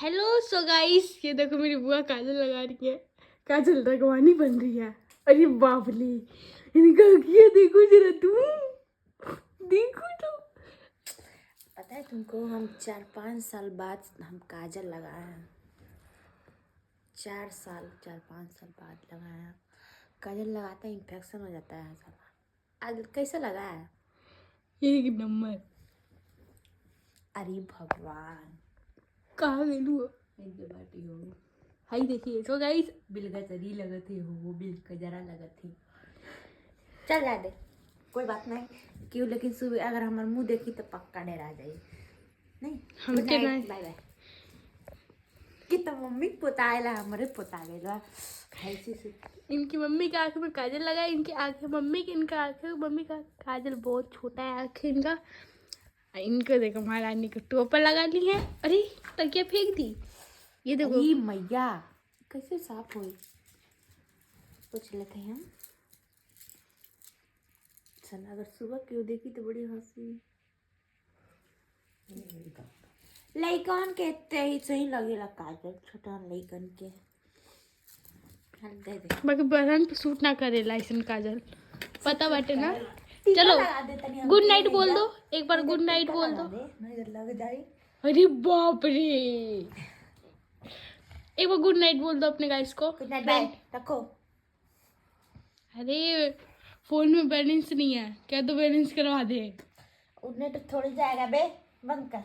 Hello so guys, ये देखो मेरी बुआ काजल लगा रही है। काजल रगवानी बन रही है। अरे बाप रे, इनका किया देखो जरा तुम, देखो तो। पता है तुमको, हम 4-5 साल बाद हम काजल लगाए हैं। 4 साल 4-5 साल बाद लगाए हैं। काजल लगाते ही इन्फेक्शन हो जाता है साला। आज कैसे लगा है? एक नंबर। अरे भगवान, कहाँ गेलू इनके बाटी हो। हाई देखिए सो गाइस, बिल का चरी लगत है हो, बिल का जरा लगत है। चल जा दे, कोई बात नहीं क्यों, लेकिन सुबह अगर हमारा मुंह देखी तो पक्का डरा जाए। नहीं हमके ना बाय बाय। कि तो मम्मी पोताएला हमारे पोता गेला खाइसी से। इनकी मम्मी के आंख में काजल लगा है। इनकी आंखें मम्मी की, इनका आंखें मम्मी का। काजल बहुत छोटा है आंखें इनका। इनको देखो महारानी को टोपर लगा ली है। अरे तकिया फेंक दी। ये देखो अरे मैया, कैसे साफ हुई पूछ लेते हैं हम। चल, अगर सुबह क्यों देखी तो बड़ी हंसी। लइकन के ही सही लगेला काजल, छोटा लइकन के। चल दे दे। बाकी बहन पे सूट ना करेला ऐसन काजल, पता बाटे ना। टीका चलो लगा दे तनी, गुड नाइट बोल दो, एक बार गुड नाइट बोल दो। नहीं लग जाए। अरे बाप रे, एक बार गुड नाइट बोल दो अपने गाइस को। गुड नाइट, बाय, रखो। अरे फोन में बैलेंस नहीं है, क्या तो बैलेंस करवा दे। उठने तो थोड़ी जाएगा बे, बंद कर।